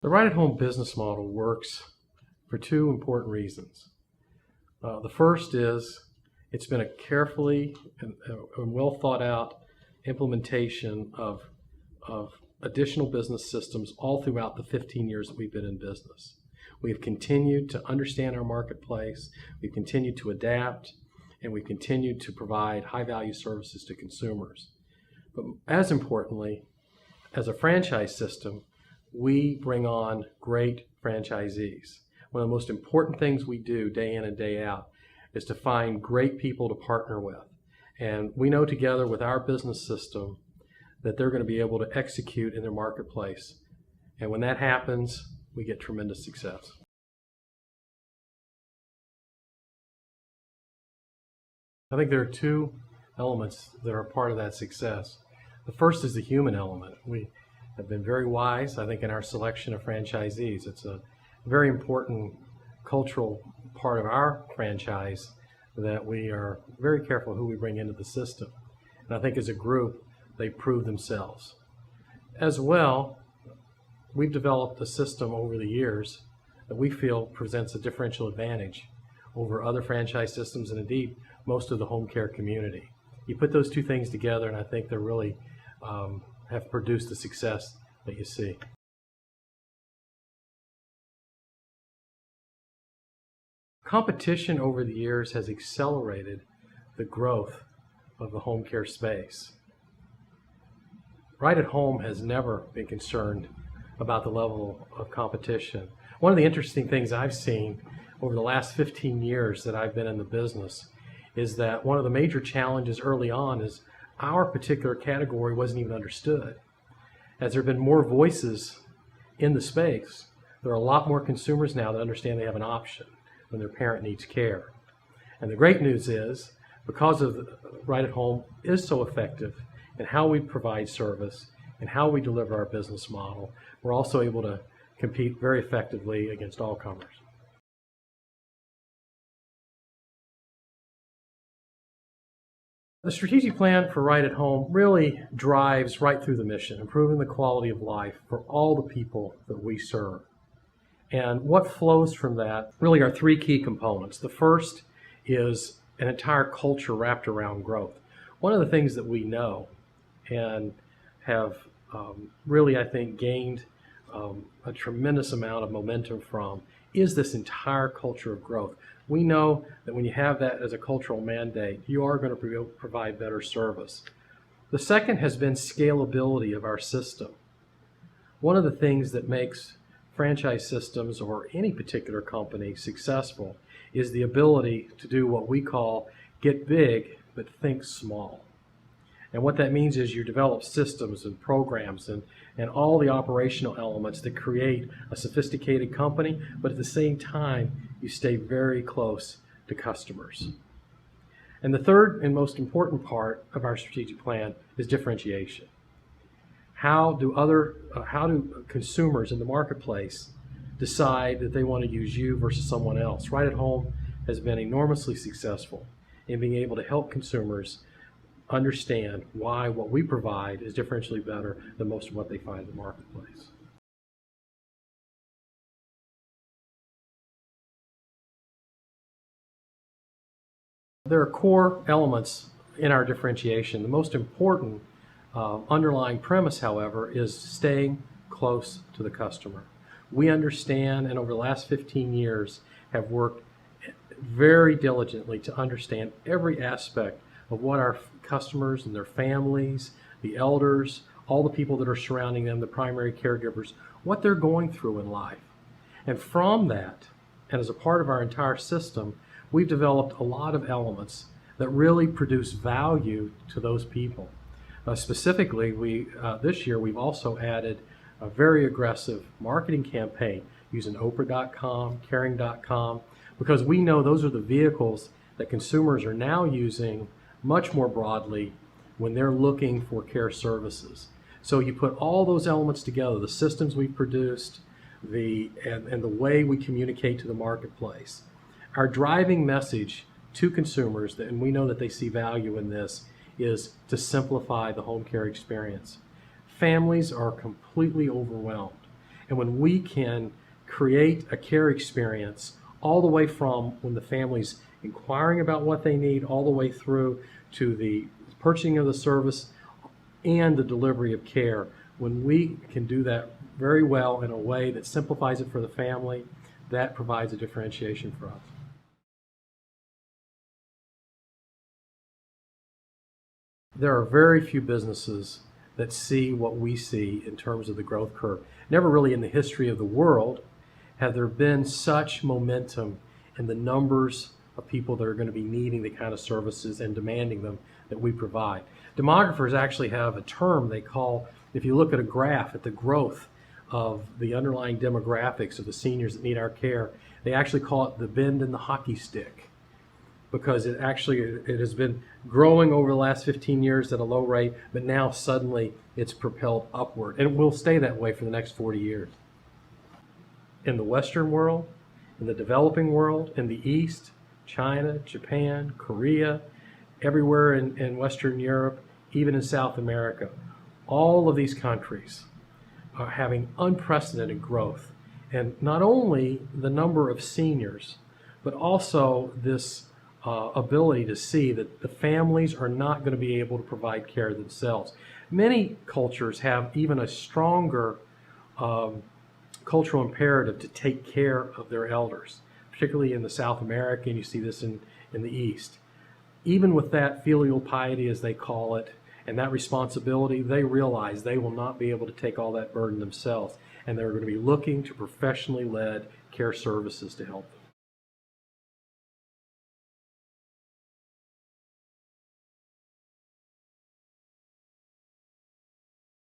The right-at-home business model works for two important reasons. The first is it's been a carefully and well thought out implementation of additional business systems all throughout the 15 years that we've been in business. We've continued to understand our marketplace, we've continued to adapt, and we've continued to provide high-value services to consumers. But as importantly, as a franchise system, we bring on great franchisees. One of the most important things we do day in and day out is to find great people to partner with. And we know together with our business system that they're going to be able to execute in their marketplace. And when that happens, we get tremendous success. I think there are two elements that are part of that success. The first is the human element. We have been very wise, I think, in our selection of franchisees. It's a very important cultural part of our franchise that we are very careful who we bring into the system. And I think as a group, they prove themselves. As well, we've developed a system over the years that we feel presents a differential advantage over other franchise systems and indeed most of the home care community. You put those two things together and I think they really have produced the success that you see. Competition over the years has accelerated the growth of the home care space. Right at Home has never been concerned about the level of competition. One of the interesting things I've seen over the last 15 years that I've been in the business is that one of the major challenges early on is our particular category wasn't even understood. As there have been more voices in the space, there are a lot more consumers now that understand they have an option when their parent needs care. And the great news is, because of Right at Home is so effective in how we provide service and how we deliver our business model, we're also able to compete very effectively against all comers. The strategic plan for Right at Home really drives right through the mission, improving the quality of life for all the people that we serve. And what flows from that really are three key components. The first is an entire culture wrapped around growth. One of the things that we know and have really, I think, gained a tremendous amount of momentum from is this entire culture of growth. We know that when you have that as a cultural mandate, you are going to provide better service. The second has been scalability of our system. One of the things that makes franchise systems or any particular company successful is the ability to do what we call get big but think small. And what that means is you develop systems and programs and all the operational elements that create a sophisticated company, but at the same time, you stay very close to customers. And the third and most important part of our strategic plan is differentiation. How do consumers in the marketplace decide that they want to use you versus someone else? Right at Home has been enormously successful in being able to help consumers understand why what we provide is differentially better than most of what they find in the marketplace. There are core elements in our differentiation. The most important underlying premise, however, is staying close to the customer. We understand, and over the last 15 years have worked very diligently to understand every aspect of what our customers and their families, the elders, all the people that are surrounding them, the primary caregivers, what they're going through in life. And from that, and as a part of our entire system, we've developed a lot of elements that really produce value to those people. Specifically, this year we've also added a very aggressive marketing campaign using Oprah.com, Caring.com, because we know those are the vehicles that consumers are now using much more broadly when they're looking for care services. So you put all those elements together, the systems we've produced, and the way we communicate to the marketplace. Our driving message to consumers, and we know that they see value in this, is to simplify the home care experience. Families are completely overwhelmed. And when we can create a care experience all the way from when the family's inquiring about what they need, all the way through to the purchasing of the service and the delivery of care, when we can do that very well in a way that simplifies it for the family, that provides a differentiation for us. There are very few businesses that see what we see in terms of the growth curve. Never really in the history of the world have there been such momentum in the numbers of people that are going to be needing the kind of services and demanding them that we provide. Demographers actually have a term they call, if you look at a graph at the growth of the underlying demographics of the seniors that need our care, they actually call it the bend in the hockey stick, because it has been growing over the last 15 years at a low rate, but now suddenly it's propelled upward, and it will stay that way for the next 40 years. In the Western world, in the developing world, in the East, China, Japan, Korea, everywhere in Western Europe, even in South America, all of these countries are having unprecedented growth. And not only the number of seniors, but also this ability to see that the families are not going to be able to provide care themselves. Many cultures have even a stronger cultural imperative to take care of their elders, particularly in the South America, and you see this in the East. Even with that filial piety, as they call it, and that responsibility, they realize they will not be able to take all that burden themselves, and they're going to be looking to professionally led care services to help them.